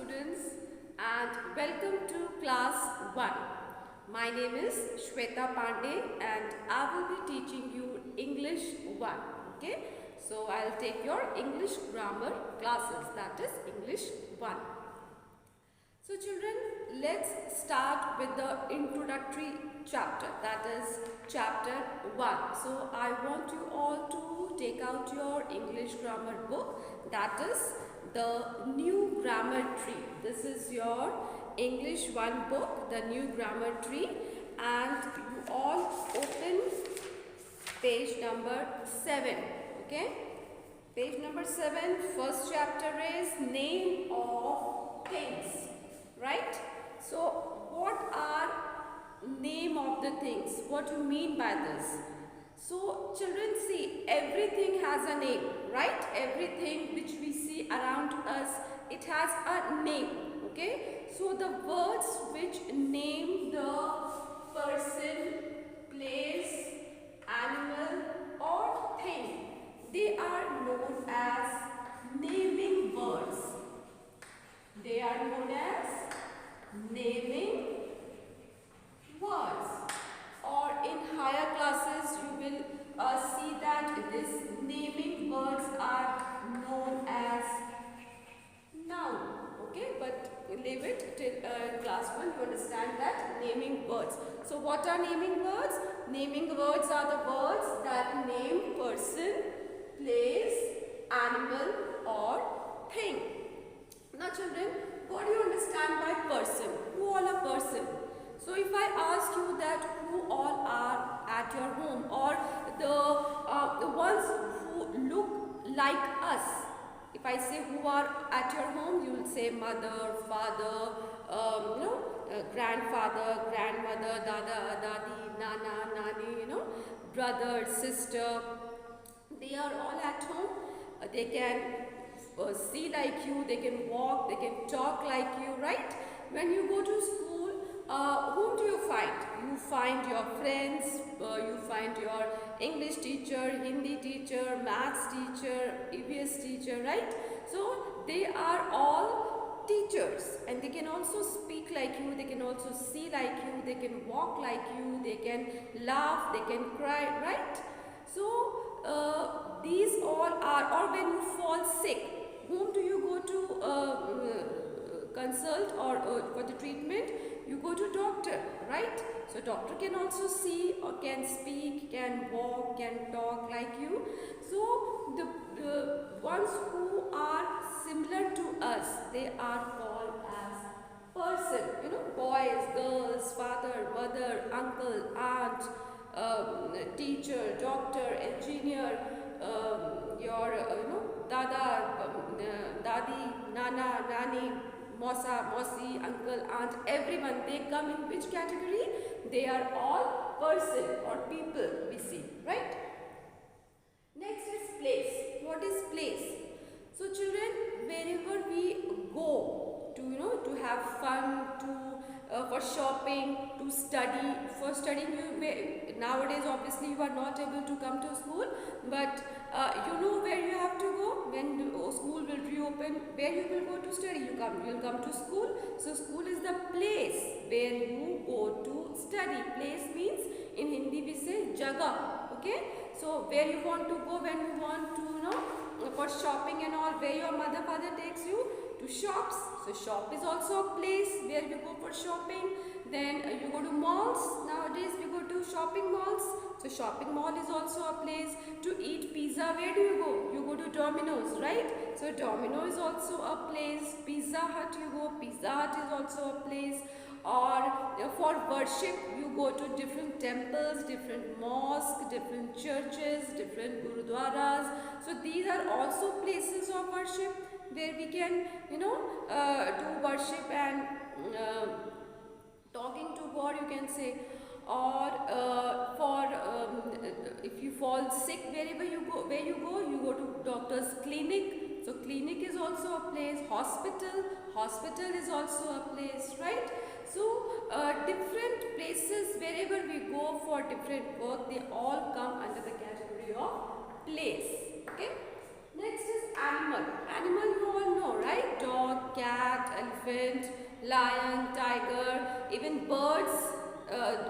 students, and welcome to class 1. My name is Shweta Pandey and I will be teaching you English 1. Okay, so I'll take your English grammar classes, that is English 1. So children, let's start with the introductory chapter, that is chapter 1. So I want you all to take out your English grammar book, that is the New Grammar Tree. This is your English 1 book, the New Grammar Tree, and you all open page number 7. Okay, page number 7, first chapter is name of things. Right? So what are name of the things? What do you mean by this? So children, see, everything has a name, right? Everything which we see around us, it has a name. Okay? So the words which name the person, place, animal or thing, they are known as naming words. They are known as naming words, or in higher classes you will see that these naming words are known as noun. Okay, but leave it till class 1, you understand that naming words. So what are naming words? Naming words are the words that name person, place, animal or thing. Now children, what do you understand by person? Who all are person? So if I ask you that who all are at your home, or the ones who look like us, if I say who are at your home, you will say mother, father, grandfather, grandmother, dada, dadi, nana, nani, brother, sister. They are all at home. They can see like you, they can walk, they can talk like you, right? When you go to school, whom do you find? You find your friends, you find your English teacher, Hindi teacher, maths teacher, EVS teacher, right? So they are all teachers, and they can also speak like you, they can also see like you, they can walk like you, they can laugh, they can cry, right? So these all are, or when you fall sick, whom do you go to consult or for the treatment? You go to doctor, right? So doctor can also see or can speak, can walk, can talk like you. So the ones who are similar to us, they are called as person. Boys, girls, father, mother, uncle, aunt, teacher, doctor, engineer, your dada, dadi, nana, nani, mosa, mosi, uncle, aunt, everyone, they come in which category? They are all person or people we see, right? Next is place. What is place? So children, wherever we go to to have fun, to for shopping, to study. For studying, nowadays obviously you are not able to come to school, but you know where you have to go when school will reopen. Where you will go to study? You will come to school. So school is the place where you go to study. Place means in Hindi we say jagah. Okay, so where you want to go when you want to for shopping and all, where your mother father takes you to shops. So shop is also a place where you go for shopping. Then you go to malls. Nowadays we go to shopping malls. So shopping mall is also a place. To eat pizza, where do you go? You go to Domino's, right? So Domino is also a place. Pizza Hut you go. Pizza Hut is also a place. Or for worship, you go to different temples, different mosques, different churches, different gurudwaras. So these are also places of worship where we can do worship and talking to God, you can say. Or if you fall sick, wherever you go to doctor's clinic. So clinic is also a place. Hospital is also a place, right? So different places, wherever we go for different work, they all come under the category of place. Okay. Next is animal. Animal you all know, right? Dog, cat, elephant, lion, tiger, even birds,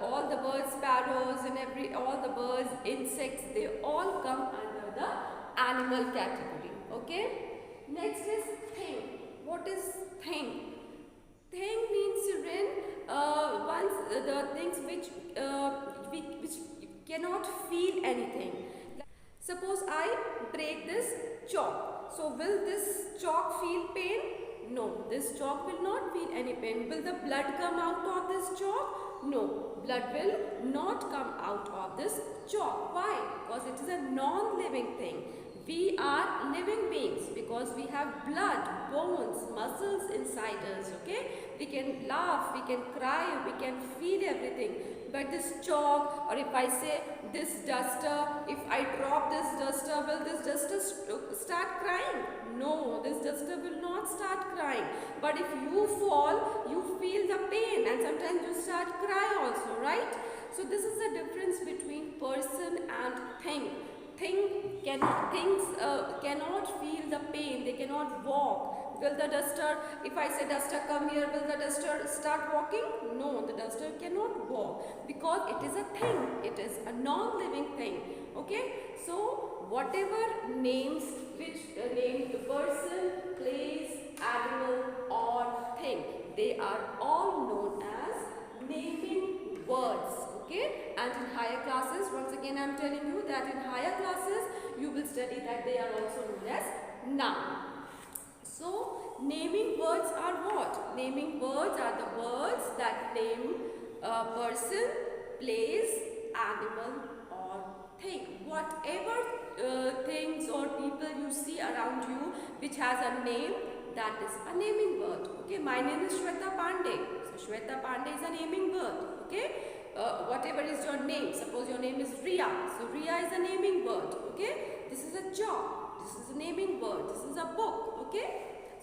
all the birds, sparrows and all the birds, insects, they all come under the animal category. Okay? Next is thing. What is thing? Thing means children, the things which cannot feel anything. Suppose I break this chalk. So will this chalk feel pain? No, this chalk will not feel any pain. Will the blood come out of this chalk? No, blood will not come out of this chalk. Why? Because it is a non-living thing. We are living beings because we have blood, bones, muscles inside us, okay? We can laugh, we can cry, we can feel everything. But this chalk, or if I say this duster, if I drop this duster, will this duster start crying? No, this duster will not start crying. But if you fall, you feel the pain and sometimes you start cry also, right? So this is the difference between person and thing. Things cannot feel the pain, they cannot walk. Will the duster, if I say duster come here, will the duster start walking? No, the duster cannot walk because it is a thing, it is a non-living thing. Okay, so whatever names which name the person, place, animal or thing, they are all known as naming words. Okay, and in higher classes, once again I am telling you that in higher classes you will study that they are also known as noun. So naming words are what? Naming words are the words that name a person, place, animal or thing. Whatever things or people you see around you which has a name, that is a naming word. Okay, my name is Shweta Pandey. So Shweta Pandey is a naming word. Okay. Whatever is your name, suppose your name is Riya, so Riya is a naming word, okay? This is a job, this is a naming word, this is a book, okay?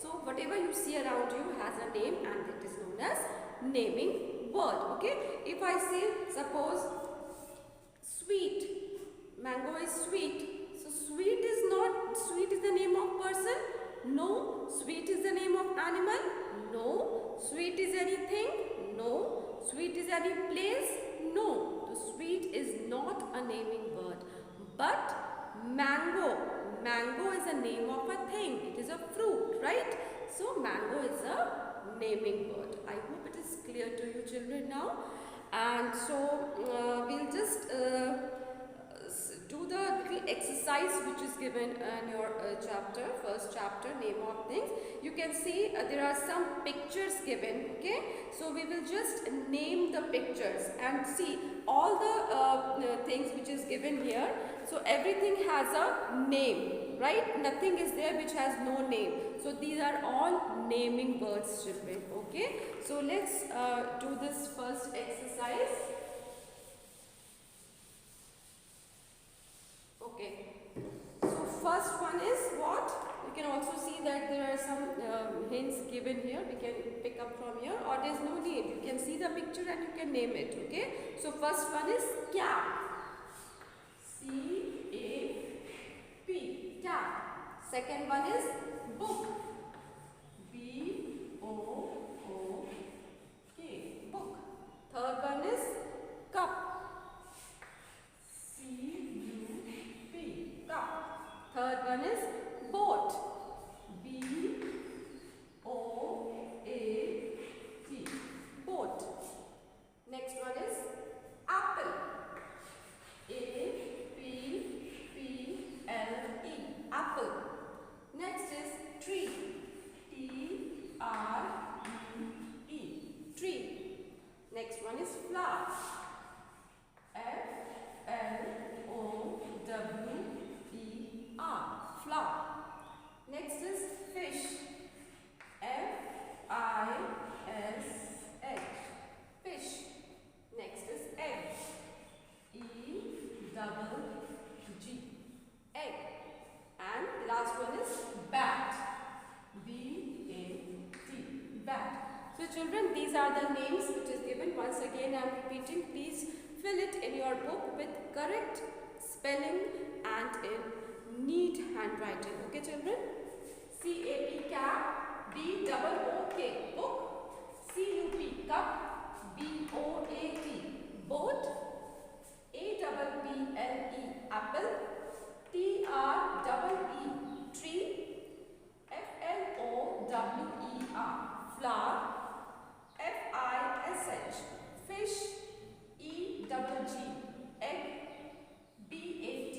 So whatever you see around you has a name and it is known as naming word, okay? If I say, suppose sweet, mango is sweet, so sweet is the name of person? No. Sweet is the name of animal? No. Sweet is anything? No. Sweet is any place? No. So sweet is not a naming word. But mango is a name of a thing. It is a fruit, right? So mango is a naming word. I hope it is clear to you children now. And so we'll just do the little exercise which is given in your first chapter, name of things. You can see there are some pictures given, okay? So we will just name the pictures and see all the things which is given here. So everything has a name, right? Nothing is there which has no name. So these are all naming words, children, okay? So let's do this first exercise. Okay, so first one is what? You can also see that there are some hints given here. We can pick up from here, or there is no need. You can see the picture and you can name it. Okay, so first one is cap. C-A-P, cap. Second one is book. B-O-O-K, book. Third one is cup. Third one is boat. B-O-A-T. Boat. Next one is apple. A-P-P-L-E. Apple. Next is tree. T-R-E-E. Tree. Next one is flower. F-L-O-W-E-R. Flower. Next is fish. F-I-S-H. Fish. Next is egg. E-double-G. Egg. And the last one is bat. B-A-T. Bat. So children, these are the names which is given. Once again I am repeating. Please fill it in your book with correct spelling and in neat handwriting. Okay, children? C-A-P, cap. B-O-O-K, book. C-U-P, cup. B-O-A-T, boat. A-P-P-L-E, apple. T-R-E-E, tree. F-L-O-W-E-R, flower. F-I-S-H, fish. E-G-G, egg. B-A-T,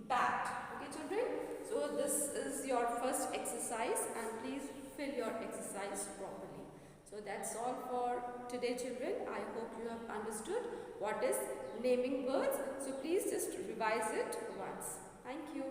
bat. Okay, children? So this is your first exercise, and please fill your exercise properly. So that's all for today, children. I hope you have understood what is naming birds. So please just revise it once. Thank you.